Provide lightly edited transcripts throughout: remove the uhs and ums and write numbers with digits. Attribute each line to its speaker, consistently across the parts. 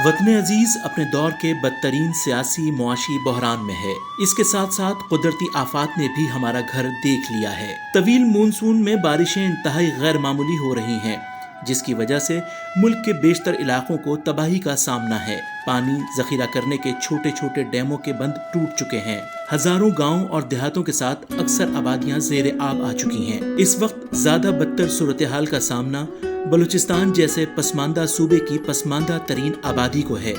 Speaker 1: وطن عزیز اپنے دور کے بدترین سیاسی معاشی بحران میں ہے۔ اس کے ساتھ ساتھ قدرتی آفات نے بھی ہمارا گھر دیکھ لیا ہے۔ طویل مونسون میں بارشیں انتہائی غیر معمولی ہو رہی ہیں، جس کی وجہ سے ملک کے بیشتر علاقوں کو تباہی کا سامنا ہے۔ پانی ذخیرہ کرنے کے چھوٹے چھوٹے ڈیموں کے بند ٹوٹ چکے ہیں۔ ہزاروں گاؤں اور دیہاتوں کے ساتھ اکثر آبادیاں زیر آب آ چکی ہیں۔ اس وقت زیادہ بدتر صورتحال کا سامنا بلوچستان جیسے پسماندہ صوبے کی پسماندہ ترین آبادی کو ہے،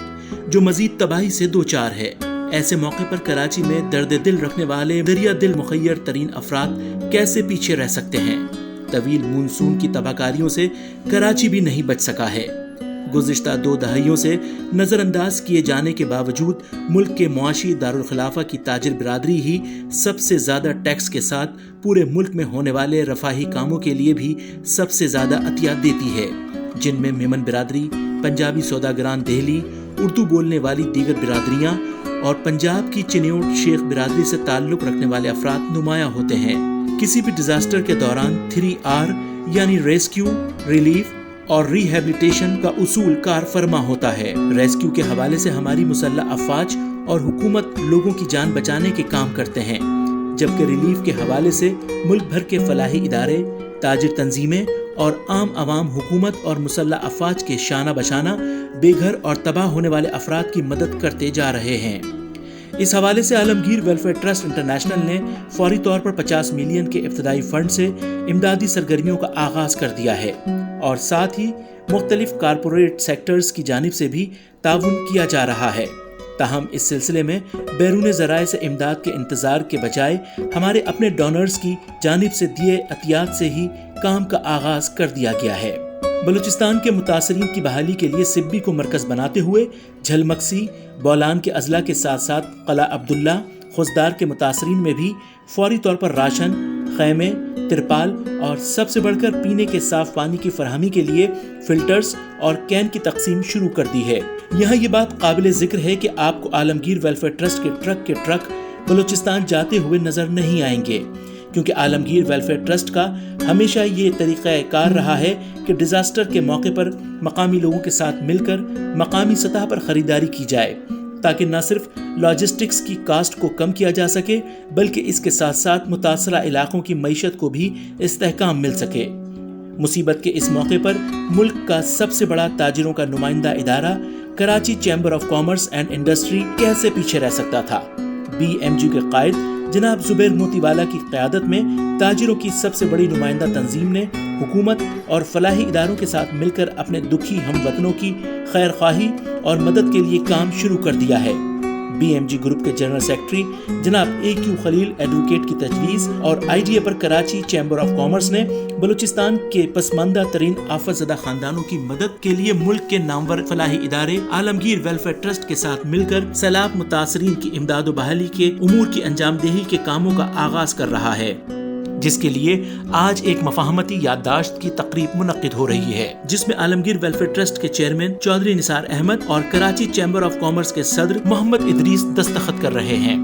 Speaker 1: جو مزید تباہی سے دوچار ہے۔ ایسے موقع پر کراچی میں درد دل رکھنے والے دریا دل مخیر ترین افراد کیسے پیچھے رہ سکتے ہیں؟ طویل مونسون کی تباہ کاریوں سے کراچی بھی نہیں بچ سکا ہے۔ گزشتہ 2 دہائیوں سے نظر انداز کیے جانے کے باوجود ملک کے معاشی دارالخلافہ کی تاجر برادری ہی سب سے زیادہ ٹیکس کے ساتھ پورے ملک میں ہونے والے رفاہی کاموں کے لیے بھی سب سے زیادہ عطیہ دیتی ہے، جن میں میمن برادری، پنجابی سوداگران دہلی، اردو بولنے والی دیگر برادریاں اور پنجاب کی چنیوٹ شیخ برادری سے تعلق رکھنے والے افراد نمایاں ہوتے ہیں۔ کسی بھی ڈیزاسٹر کے دوران 3R یعنی ریسکیو، ریلیف اور ری ہیبلیٹیشن کا اصول کار فرما ہوتا ہے۔ ریسکیو کے حوالے سے ہماری مسلح افواج اور حکومت لوگوں کی جان بچانے کے کام کرتے ہیں، جبکہ ریلیف کے حوالے سے ملک بھر کے فلاحی ادارے، تاجر تنظیمیں اور عام عوام حکومت اور مسلح افواج کے شانہ بشانہ بے گھر اور تباہ ہونے والے افراد کی مدد کرتے جا رہے ہیں۔ اس حوالے سے عالمگیر ویلفیئر ٹرسٹ انٹرنیشنل نے فوری طور پر 50 ملین کے ابتدائی فنڈ سے امدادی سرگرمیوں کا آغاز کر دیا ہے، اور ساتھ ہی مختلف کارپوریٹ سیکٹرز کی جانب سے بھی تعاون کیا جا رہا ہے۔ تاہم اس سلسلے میں بیرون ذرائع سے امداد کے انتظار کے بجائے ہمارے اپنے ڈونرز کی جانب سے دیے عطیات سے ہی کام کا آغاز کر دیا گیا ہے۔ بلوچستان کے متاثرین کی بحالی کے لیے سبی کو مرکز بناتے ہوئے جھلمکسی، بولان کے اضلاع کے ساتھ ساتھ قلعہ عبداللہ، خوزدار کے متاثرین میں بھی فوری طور پر راشن، خیمے، ترپال اور سب سے بڑھ کر پینے کے صاف پانی کی فراہمی کے لیے فلٹرز اور کین کی تقسیم شروع کر دی ہے۔ یہاں یہ بات قابل ذکر ہے کہ آپ کو عالمگیر ویلفیئر ٹرسٹ کے ٹرک بلوچستان جاتے ہوئے نظر نہیں آئیں گے، کیونکہ عالمگیر ویلفیئر ٹرسٹ کا ہمیشہ یہ طریقہ کار رہا ہے کہ ڈیزاسٹر کے موقع پر مقامی لوگوں کے ساتھ مل کر مقامی سطح پر خریداری کی جائے، تاکہ نہ صرف لاجسٹکس کی کاسٹ کو کم کیا جا سکے بلکہ اس کے ساتھ ساتھ متاثرہ علاقوں کی معیشت کو بھی استحکام مل سکے۔ مصیبت کے اس موقع پر ملک کا سب سے بڑا تاجروں کا نمائندہ ادارہ Karachi chamber of commerce and industry کیسے پیچھے رہ سکتا تھا؟ BMG کے قائد جناب زبیر موتی والا کی قیادت میں تاجروں کی سب سے بڑی نمائندہ تنظیم نے حکومت اور فلاحی اداروں کے ساتھ مل کر اپنے دکھی ہم وطنوں کی خیر خواہی اور مدد کے لیے کام شروع کر دیا ہے۔ BMG گروپ کے جنرل سیکرٹری جناب AQ خلیل ایڈوکیٹ کی تجویز اور IDA per Karachi chamber of commerce نے بلوچستان کے پسماندہ ترین آفت زدہ خاندانوں کی مدد کے لیے ملک کے نامور فلاحی ادارے عالمگیر ویلفیئر ٹرسٹ کے ساتھ مل کر سیلاب متاثرین کی امداد و بحالی کے امور کی انجام دہی کے کاموں کا آغاز کر رہا ہے، جس کے لیے آج ایک مفاہمتی یادداشت کی تقریب منعقد ہو رہی ہے، جس میں عالمگیر ویلفیئر ٹرسٹ کے چیئرمین چودھری نثار احمد اور کراچی چیمبر آف کامرس کے صدر محمد ادریس دستخط کر رہے ہیں۔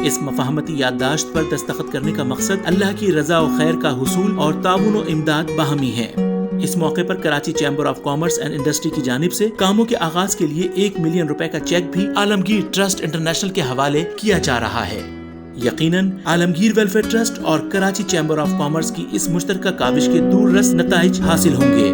Speaker 1: اس مفاہمتی یادداشت پر دستخط کرنے کا مقصد اللہ کی رضا و خیر کا حصول اور تعاون و امداد باہمی ہے۔ اس موقع پر Karachi chamber of commerce and industry کی جانب سے کاموں کے آغاز کے لیے 1 ملین روپے کا چیک بھی عالمگیر ٹرسٹ انٹرنیشنل کے حوالے کیا جا رہا ہے۔ یقیناً عالمگیر ویلفیئر ٹرسٹ اور کراچی چیمبر آف کامرس کی اس مشترکہ کاوش کے دور رس نتائج حاصل ہوں گے۔